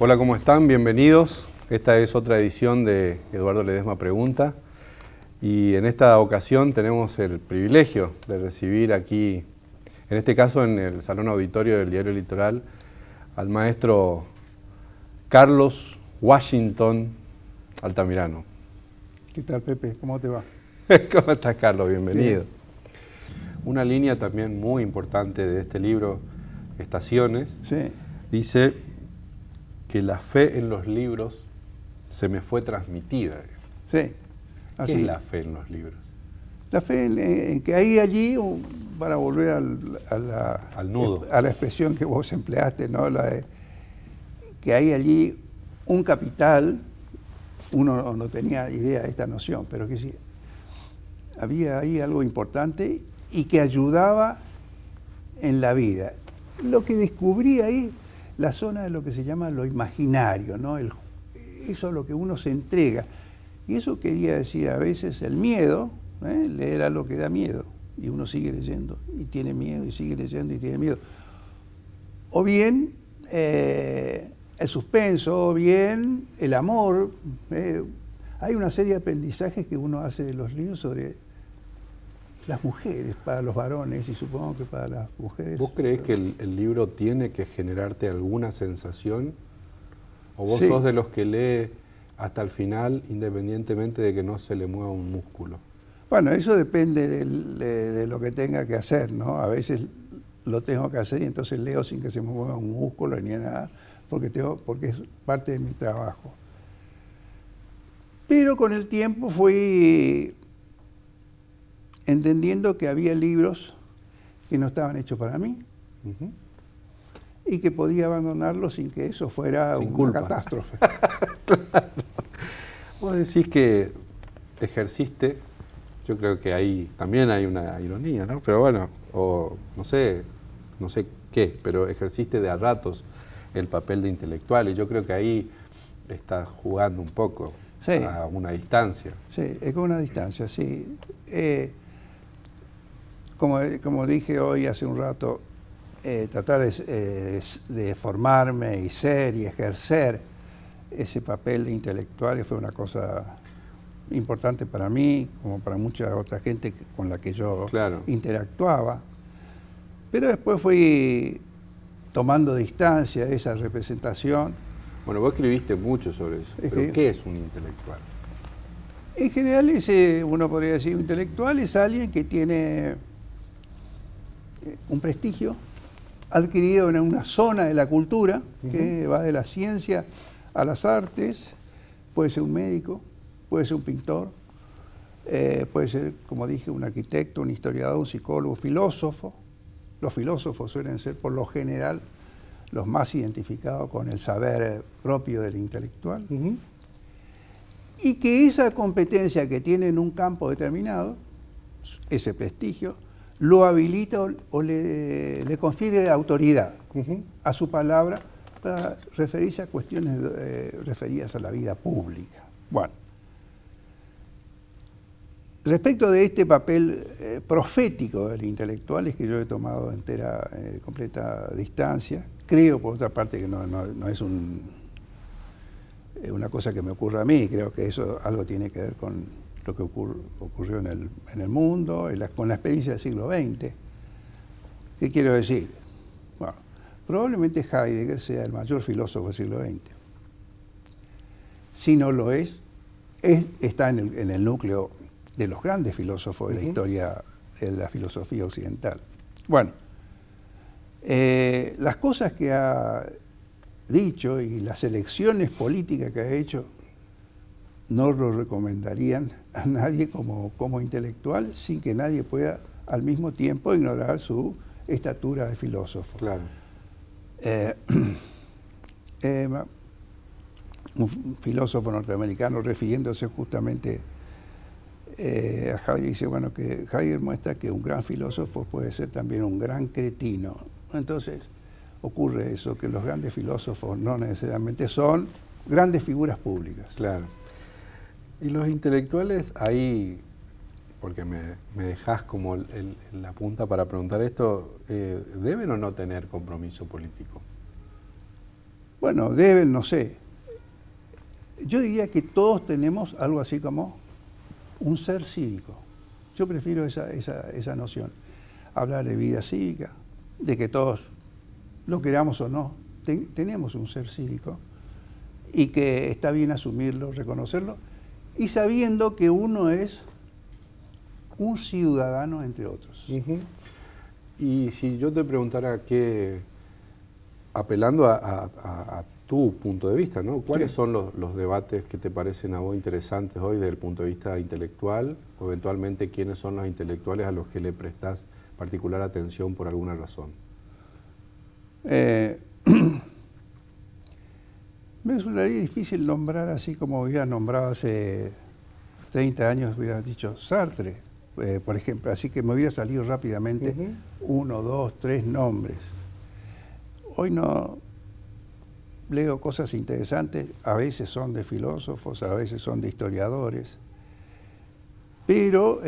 Hola, ¿cómo están? Bienvenidos. Esta es otra edición de Eduardo Ledesma Pregunta. Y en esta ocasión tenemos el privilegio de recibir aquí, en este caso en el Salón Auditorio del Diario Litoral, al maestro Carlos Washington Altamirano. ¿Qué tal, Pepe? ¿Cómo te va? ¿Cómo estás, Carlos? Bienvenido. Bien. Una línea también muy importante de este libro, Estaciones, Sí. dice que la fe en los libros se me fue transmitida. Sí. ¿Qué es la fe en los libros? La fe en que hay allí, para volver Al nudo. a la expresión que vos empleaste, ¿no? La de que hay allí un capital. Uno no tenía idea de esta noción, pero que sí, había ahí algo importante y que ayudaba en la vida. Lo que descubrí ahí, la zona de lo que se llama lo imaginario, ¿no? Eso es lo que uno se entrega. Y eso quería decir a veces el miedo, leer algo que da miedo, y uno sigue leyendo, y tiene miedo, y sigue leyendo, y tiene miedo. O bien el suspenso, o bien el amor. Hay una serie de aprendizajes que uno hace de los libros sobre las mujeres, para los varones, y supongo que para las mujeres. ¿Vos creés que el libro tiene que generarte alguna sensación? ¿O vos Sí. sos de los que lee hasta el final, independientemente de que no se le mueva un músculo? Bueno, eso depende de lo que tenga que hacer, ¿no? A veces lo tengo que hacer y entonces leo sin que se me mueva un músculo ni nada, porque es parte de mi trabajo. Pero con el tiempo fui entendiendo que había libros que no estaban hechos para mí. Uh-huh. Y que podía abandonarlos sin que eso fuera Sin una culpa. catástrofe. Claro. Vos decís que ejerciste, yo creo que ahí también hay una ironía, ¿no? Pero bueno, o no sé qué, pero ejerciste de a ratos el papel de intelectual y yo creo que ahí estás jugando un poco, Sí. A una distancia. Sí, es con una distancia, sí. Como dije hoy hace un rato, tratar de formarme y ser y ejercer ese papel de intelectual fue una cosa importante para mí, como para mucha otra gente con la que yo Claro. interactuaba. Pero después fui tomando distancia de esa representación. Bueno, vos escribiste mucho sobre eso, pero ¿qué es un intelectual? En general, uno podría decir, un intelectual es alguien que tiene un prestigio adquirido en una zona de la cultura, que va de la ciencia a las artes. Puede ser un médico, puede ser un pintor, puede ser, como dije, un arquitecto, un historiador, un psicólogo, un filósofo. Los filósofos suelen ser, por lo general, los más identificados con el saber propio del intelectual. Uh-huh. Y que esa competencia que tiene en un campo determinado, ese prestigio, lo habilita o le confiere autoridad a su palabra para referirse a cuestiones referidas a la vida pública. Bueno, respecto de este papel profético del intelectual, es que yo he tomado completa distancia. Creo, por otra parte, que no es una cosa que me ocurra a mí. Creo que eso algo tiene que ver con lo que ocurrió en el mundo, con la experiencia del siglo XX. ¿Qué quiero decir? Bueno, probablemente Heidegger sea el mayor filósofo del siglo XX. Si no lo está en el núcleo de los grandes filósofos de la historia de la filosofía occidental. Bueno, las cosas que ha dicho y las elecciones políticas que ha hecho no lo recomendarían a nadie como intelectual, sin que nadie pueda al mismo tiempo ignorar su estatura de filósofo. Claro. Un filósofo norteamericano, refiriéndose justamente a Heidegger, dice, bueno, que Heidegger muestra que un gran filósofo puede ser también un gran cretino. Entonces ocurre eso, que los grandes filósofos no necesariamente son grandes figuras públicas. Claro. Y los intelectuales ahí, porque me dejás como la punta para preguntar esto, ¿deben o no tener compromiso político? Bueno, deben, no sé. Yo diría que todos tenemos algo así como un ser cívico. Yo prefiero esa noción. Hablar de vida cívica, de que todos, lo queramos o no, tenemos un ser cívico y que está bien asumirlo, reconocerlo, y sabiendo que uno es un ciudadano entre otros. Y si yo te preguntara apelando a tu punto de vista, ¿no? ¿Cuáles son los debates que te parecen a vos interesantes hoy desde el punto de vista intelectual? O eventualmente, ¿quiénes son los intelectuales a los que le prestás particular atención por alguna razón? Me resultaría difícil nombrar así como hubiera nombrado hace 30 años, hubiera dicho Sartre, por ejemplo, así que me hubiera salido rápidamente 1, 2, 3 nombres. Hoy no leo cosas interesantes, a veces son de filósofos, a veces son de historiadores, pero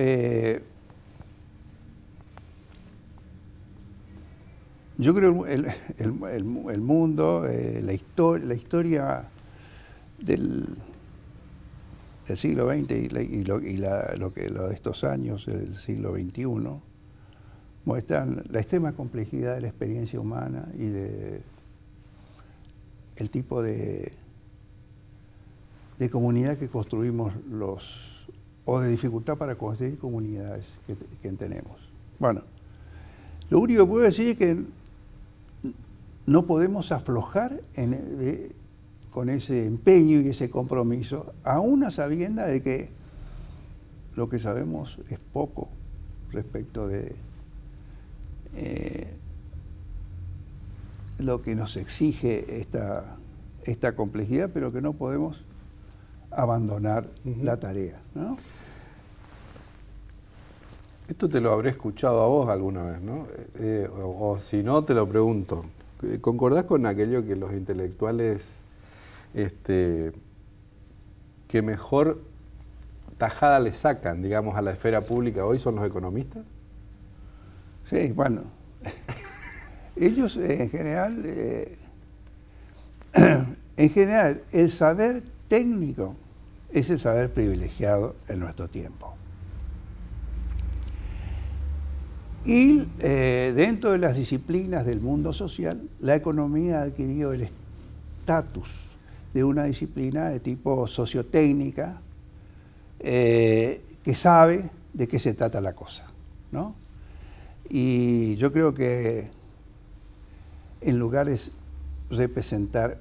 yo creo el mundo, la historia del siglo XX y lo de estos años, del siglo XXI, muestran la extrema complejidad de la experiencia humana y de el tipo de comunidad que construimos o de dificultad para construir comunidades que tenemos. Bueno, lo único que puedo decir es que no podemos aflojar con ese empeño y ese compromiso, aún a sabiendas de que lo que sabemos es poco respecto de lo que nos exige esta complejidad, pero que no podemos abandonar la tarea, ¿no? Esto te lo habré escuchado a vos alguna vez, ¿no? O si no, te lo pregunto. ¿Concordás con aquello que los intelectuales que mejor tajada le sacan, digamos, a la esfera pública hoy son los economistas? Sí, bueno. Ellos en general, el saber técnico es el saber privilegiado en nuestro tiempo. Y dentro de las disciplinas del mundo social, la economía ha adquirido el estatus de una disciplina de tipo sociotécnica que sabe de qué se trata la cosa, ¿no? Y yo creo que en lugar de representar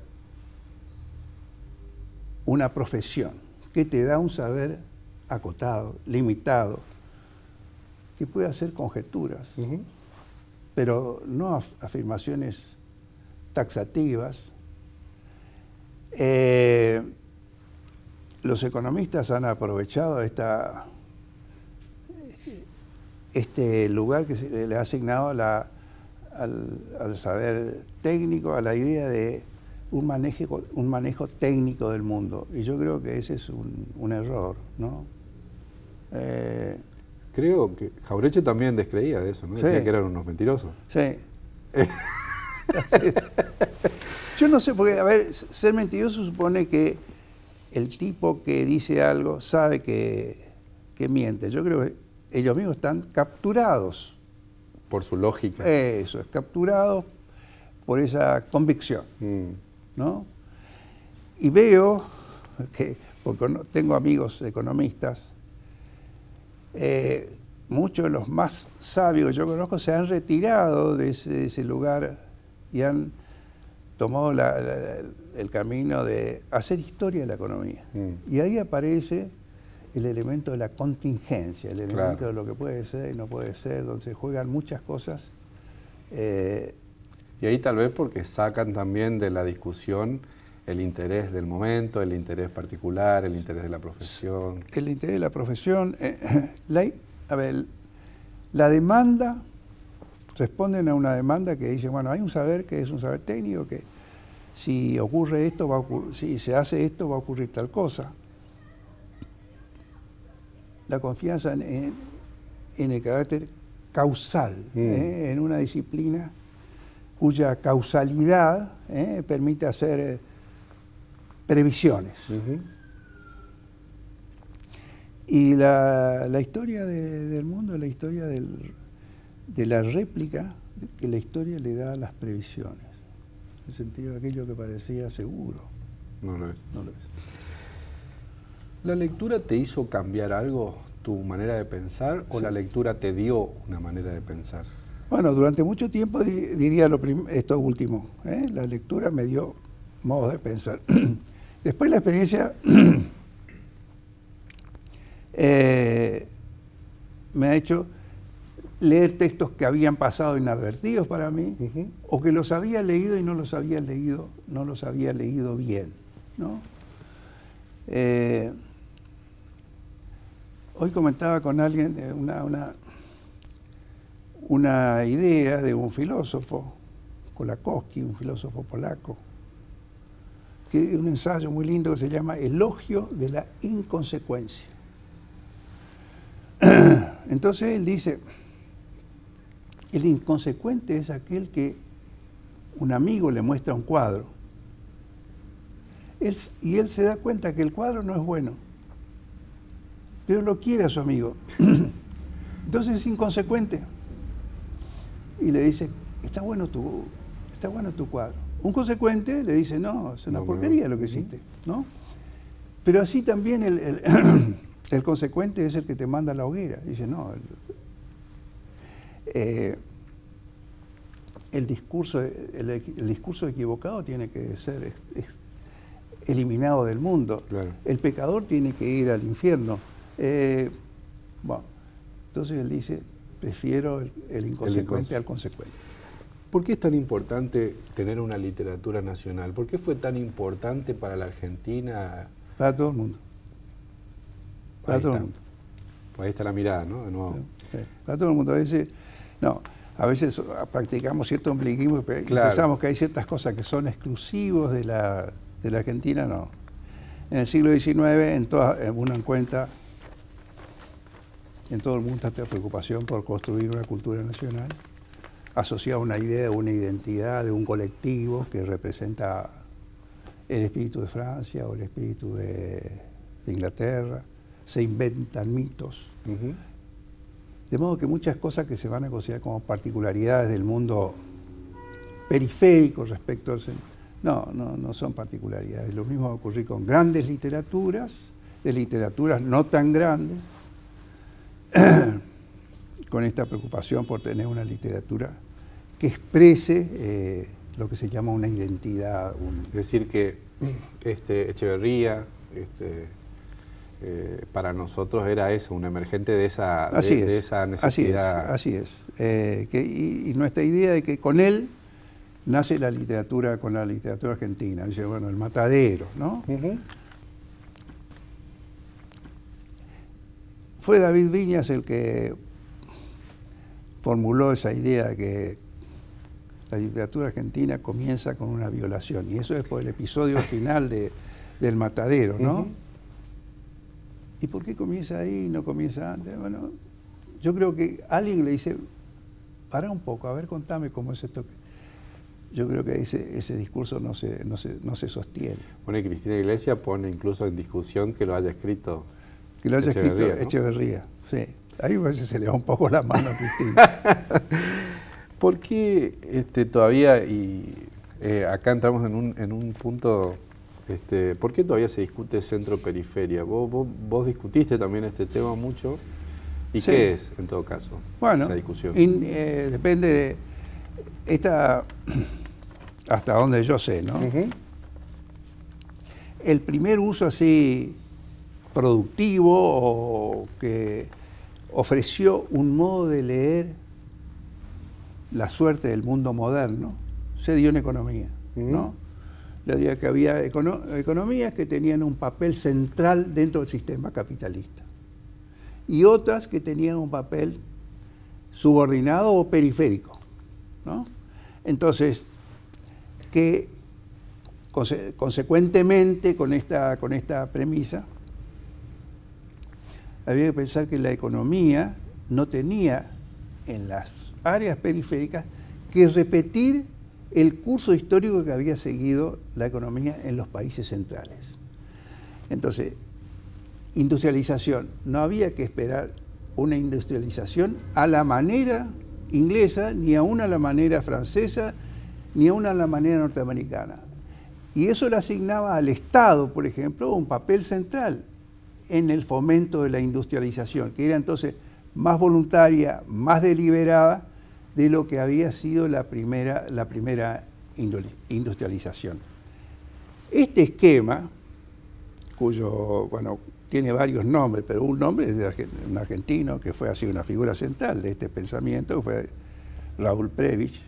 una profesión que te da un saber acotado, limitado, que puede hacer conjeturas, pero no afirmaciones taxativas. Los economistas han aprovechado este lugar que se le ha asignado al saber técnico, a la idea de un manejo técnico del mundo. Y yo creo que ese es un error, ¿no? Creo que Jauretche también descreía de eso, ¿no? Sí. Decía que eran unos mentirosos. Sí. Así es. Yo no sé, porque, a ver, ser mentiroso supone que el tipo que dice algo sabe que miente. Yo creo que ellos mismos están capturados. Por su lógica. Eso, es capturados por esa convicción, ¿no? Y veo que, porque tengo amigos economistas, muchos de los más sabios que yo conozco se han retirado de ese lugar y han tomado el camino de hacer historia de la economía. Y ahí aparece el elemento de la contingencia, el elemento de lo que puede ser y no puede ser, donde se juegan muchas cosas. Y ahí tal vez porque sacan también de la discusión el interés del momento, el interés particular, el interés de la profesión. El interés de la profesión. La demanda, responden a una demanda que dice, bueno, hay un saber que es un saber técnico, que si ocurre esto, va a ocurrir, si se hace esto, va a ocurrir tal cosa. La confianza en el carácter causal, en una disciplina cuya causalidad permite hacer previsiones. Y la historia del mundo es la historia de la réplica que la historia le da a las previsiones. En el sentido de aquello que parecía seguro. No lo es. No lo es. ¿La lectura te hizo cambiar algo, tu manera de pensar, o Sí. la lectura te dio una manera de pensar? Bueno, durante mucho tiempo diría esto último. La lectura me dio modos de pensar. Después la experiencia me ha hecho leer textos que habían pasado inadvertidos para mí, o que los había leído y no los había leído bien, ¿no? Hoy comentaba con alguien una idea de un filósofo, Kolakowski, un filósofo polaco, que es un ensayo muy lindo que se llama Elogio de la inconsecuencia. Entonces él dice, el inconsecuente es aquel que un amigo le muestra un cuadro y él se da cuenta que el cuadro no es bueno, pero lo quiere a su amigo. Entonces es inconsecuente y le dice, está bueno tu cuadro. Un consecuente le dice, no, es una porquería lo que hiciste, ¿no? Pero así también el consecuente es el que te manda a la hoguera. Dice, no, el discurso equivocado tiene que ser eliminado del mundo. Claro. El pecador tiene que ir al infierno. Bueno, entonces él dice, prefiero el inconsecuente al consecuente. ¿Por qué es tan importante tener una literatura nacional? ¿Por qué fue tan importante para la Argentina? Para todo el mundo. Para todo el mundo. Ahí está la mirada, ¿no? De nuevo. Sí, para todo el mundo. A veces practicamos cierto ombliguismo, pero claro, pensamos que hay ciertas cosas que son exclusivos de la Argentina, no. En el siglo XIX, uno encuentra en todo el mundo esta preocupación por construir una cultura nacional, asociada a una idea, una identidad, de un colectivo que representa el espíritu de Francia o el espíritu de Inglaterra. Se inventan mitos. De modo que muchas cosas que se van a considerar como particularidades del mundo periférico respecto al centro, no son particularidades. Lo mismo va a ocurrir con grandes literaturas, de literaturas no tan grandes, con esta preocupación por tener una literatura que exprese lo que se llama una identidad. Es decir, que Echeverría, para nosotros era eso, un emergente de esa necesidad. Así es. Y nuestra idea de que con él nace la literatura, con la literatura argentina. Dice, bueno, el matadero, ¿no? Fue David Viñas el que formuló esa idea de que la literatura argentina comienza con una violación, y eso es por el episodio final del matadero, ¿no? ¿Y por qué comienza ahí y no comienza antes? Bueno, yo creo que alguien le dice, para un poco, a ver, contame cómo es esto. Yo creo que ese discurso no se sostiene. Bueno, y Cristina Iglesias pone incluso en discusión que lo haya escrito Echeverría, ¿no? Echeverría, sí. Ahí a veces se le va un poco la mano a Cristina. ¿Por qué todavía, y acá entramos en un punto, ¿por qué todavía se discute centro-periferia? Vos discutiste también este tema mucho. ¿Y sí. ¿Qué es, en todo caso, bueno, esa discusión? Depende de hasta donde yo sé, ¿no? El primer uso así productivo o que ofreció un modo de leer la suerte del mundo moderno se dio en economía, ¿no? La idea que había economías que tenían un papel central dentro del sistema capitalista y otras que tenían un papel subordinado o periférico, ¿no? Entonces, que consecuentemente con esta premisa había que pensar que la economía no tenía en las áreas periféricas que repetir el curso histórico que había seguido la economía en los países centrales. Entonces, industrialización. No había que esperar una industrialización a la manera inglesa, ni aún a la manera francesa, ni aún a la manera norteamericana. Y eso le asignaba al Estado, por ejemplo, un papel central en el fomento de la industrialización, que era entonces más voluntaria, más deliberada de lo que había sido la primera industrialización. Este esquema, cuyo, bueno, tiene varios nombres, pero un nombre es de un argentino que fue así una figura central de este pensamiento, que fue Raúl Prebisch,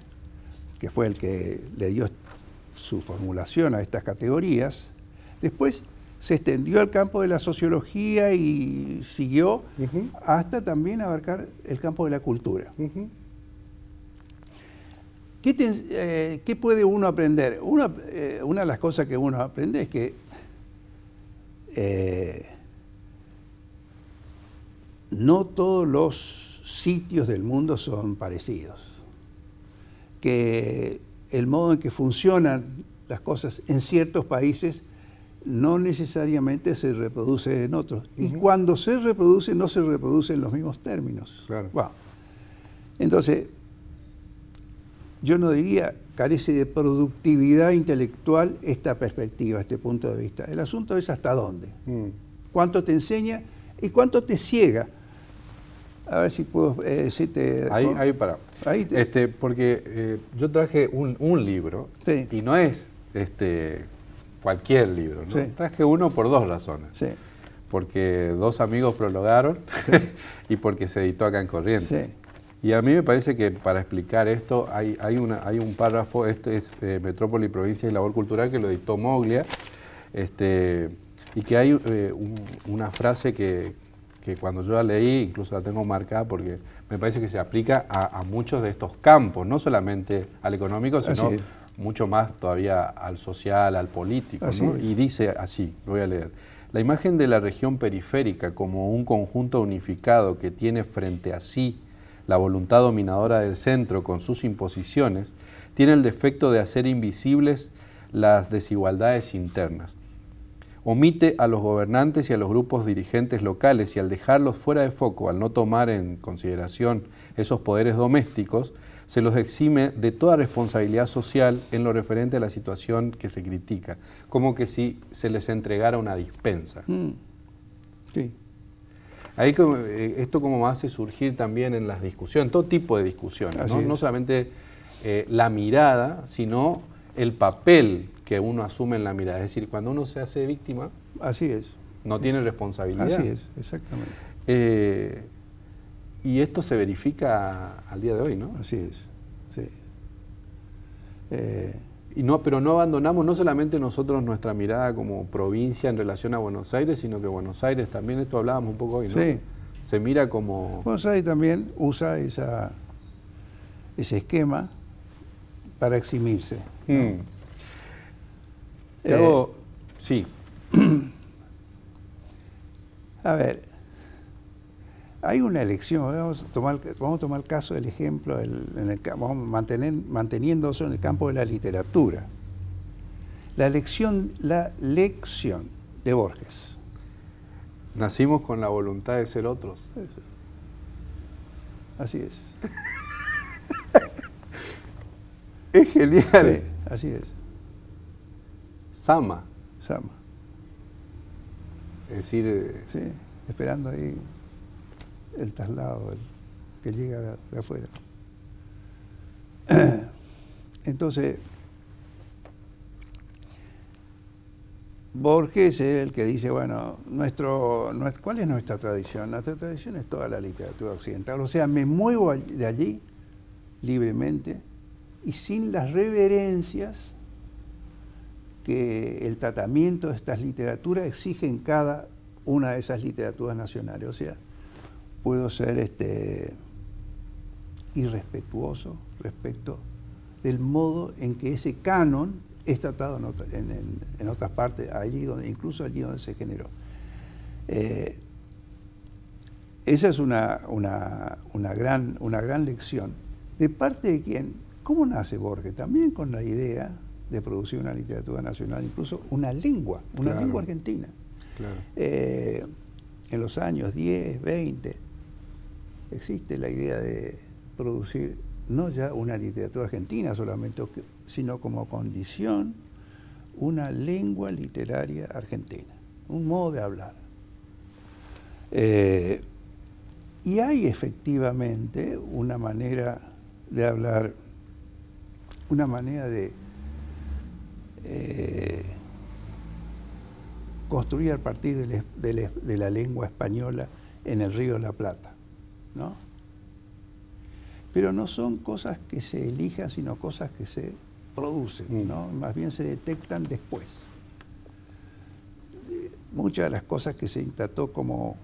que fue el que le dio su formulación a estas categorías. Después se extendió al campo de la sociología y siguió hasta también abarcar el campo de la cultura. ¿Qué puede uno aprender? Una de las cosas que uno aprende es que no todos los sitios del mundo son parecidos, que el modo en que funcionan las cosas en ciertos países no necesariamente se reproduce en otros. Y cuando se reproduce, no se reproduce en los mismos términos. Claro. Wow. Entonces, yo no diría carece de productividad intelectual esta perspectiva, este punto de vista. El asunto es hasta dónde. Cuánto te enseña y cuánto te ciega. A ver si puedo decirte... Porque yo traje un libro, sí, y no es cualquier libro, ¿no? Sí. Traje uno por dos razones. Sí. Porque dos amigos prologaron y porque se editó acá en Corrientes. Sí. Y a mí me parece que para explicar esto hay un párrafo, esto es Metrópoli, Provincia y Labor Cultural, que lo editó Moglia, y que hay una frase que cuando yo la leí, incluso la tengo marcada porque me parece que se aplica a muchos de estos campos, no solamente al económico, sino mucho más todavía al social, al político, ¿no? Y dice así, lo voy a leer: la imagen de la región periférica como un conjunto unificado que tiene frente a sí la voluntad dominadora del centro con sus imposiciones, tiene el defecto de hacer invisibles las desigualdades internas. Omite a los gobernantes y a los grupos dirigentes locales, y al dejarlos fuera de foco, al no tomar en consideración esos poderes domésticos, se los exime de toda responsabilidad social en lo referente a la situación que se critica, como que si se les entregara una dispensa. Sí. Ahí esto como hace surgir también en las discusiones, todo tipo de discusiones, ¿no? No solamente la mirada, sino el papel que uno asume en la mirada. Es decir, cuando uno se hace víctima, así es, no tiene responsabilidad. Así es, exactamente. Y esto se verifica al día de hoy, ¿no? Así es, sí. Pero no abandonamos no solamente nosotros nuestra mirada como provincia en relación a Buenos Aires, sino que Buenos Aires también, esto hablábamos un poco hoy, ¿no? Sí. Se mira como... Buenos Aires también usa ese esquema para eximirse, ¿no? Sí. A ver, hay una elección, vamos a tomar el caso del ejemplo, vamos manteniéndose en el campo de la literatura. La lección de Borges. Nacimos con la voluntad de ser otros. Así es. Es genial. Sí, así es. Sama. Es decir... sí, esperando ahí el traslado que llega de afuera. Entonces, Borges es el que dice, bueno, ¿cuál es nuestra tradición? Nuestra tradición es toda la literatura occidental. O sea, me muevo de allí libremente y sin las reverencias que el tratamiento de estas literaturas exige en cada una de esas literaturas nacionales. O sea, puedo ser irrespetuoso respecto del modo en que ese canon es tratado en otras partes, incluso allí donde se generó. Esa es una gran lección. ¿De parte de quién? ¿Cómo nace Borges? También con la idea de producir una literatura nacional, incluso una lengua argentina. Claro. En los años 10, 20, existe la idea de producir no ya una literatura argentina solamente, sino como condición una lengua literaria argentina, un modo de hablar. Y hay efectivamente una manera de hablar, una manera de construir a partir de la lengua española en el Río de la Plata, ¿no? Pero no son cosas que se elijan, sino cosas que se producen, ¿no? Más bien se detectan después. Muchas de las cosas que se trató como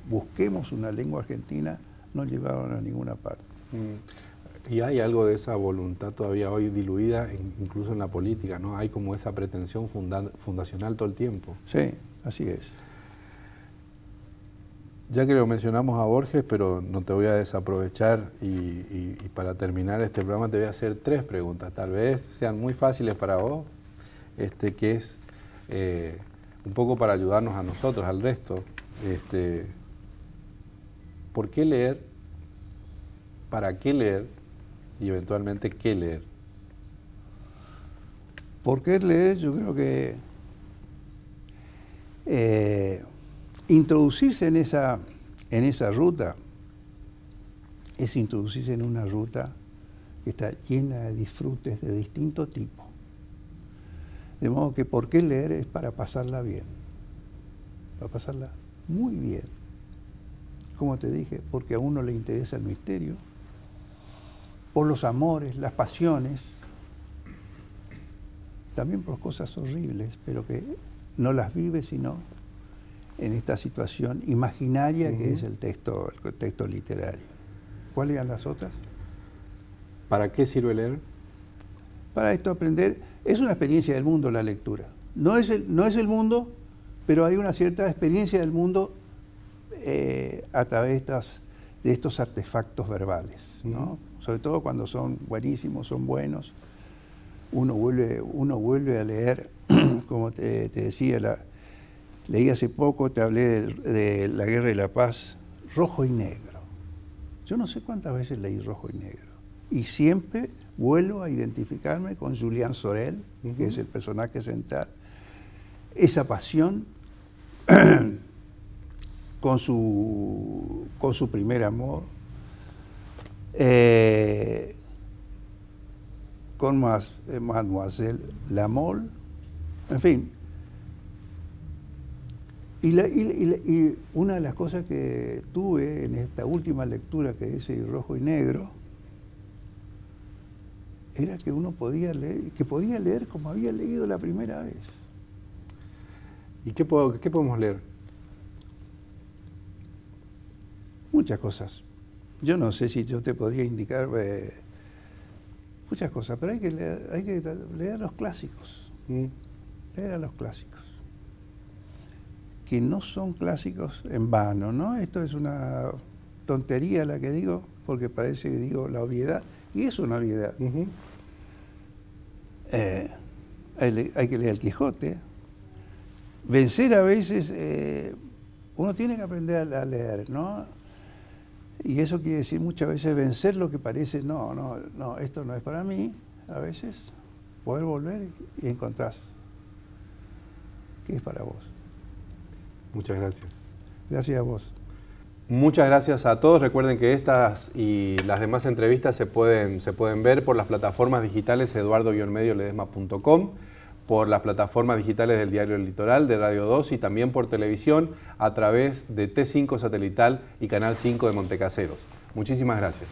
busquemos una lengua argentina no llevaron a ninguna parte. Y hay algo de esa voluntad todavía hoy diluida, incluso en la política, ¿no? Hay como esa pretensión fundacional todo el tiempo. Sí, así es. Ya que lo mencionamos a Borges, pero no te voy a desaprovechar y para terminar este programa te voy a hacer 3 preguntas, tal vez sean muy fáciles para vos, que es un poco para ayudarnos a nosotros, al resto. ¿Por qué leer? ¿Para qué leer? Y eventualmente, ¿qué leer? ¿Por qué leer? Yo creo que introducirse en esa ruta es introducirse en una ruta que está llena de disfrutes de distinto tipo. De modo que ¿por qué leer? Es para pasarla bien, para pasarla muy bien. Como te dije, porque a uno le interesa el misterio, por los amores, las pasiones, también por cosas horribles, pero que no las vive sino en esta situación imaginaria que es el texto literario. ¿Cuáles eran las otras? ¿Para qué sirve leer? Para esto aprender, es una experiencia del mundo la lectura. No es el mundo, pero hay una cierta experiencia del mundo a través de estos artefactos verbales, ¿no? Sobre todo cuando son buenísimos, son buenos. Uno vuelve a leer, como te decía, leí hace poco, te hablé de La Guerra y la Paz, Rojo y Negro. Yo no sé cuántas veces leí Rojo y Negro. Y siempre vuelvo a identificarme con Julián Sorel, que es el personaje central. Esa pasión con su primer amor, con Mademoiselle Lamole, en fin. Y una de las cosas que tuve en esta última lectura que hice, Rojo y Negro, era que uno podía leer como había leído la primera vez. ¿Y qué podemos leer? Muchas cosas. Yo no sé si yo te podría indicar muchas cosas, pero hay que leer los clásicos. Leer a los clásicos. Que no son clásicos en vano, ¿no? Esto es una tontería la que digo, porque parece que digo la obviedad, y es una obviedad. Hay que leer el Quijote. Vencer a veces, uno tiene que aprender a leer, ¿no? Y eso quiere decir muchas veces vencer lo que parece, no, esto no es para mí, a veces poder volver y encontrar qué es para vos. Muchas gracias. Gracias a vos. Muchas gracias a todos. Recuerden que estas y las demás entrevistas se pueden ver por las plataformas digitales eduardo-medioledesma.com, por las plataformas digitales del Diario El Litoral, de Radio 2 y también por televisión a través de T5 Satelital y Canal 5 de Montecaseros. Muchísimas gracias.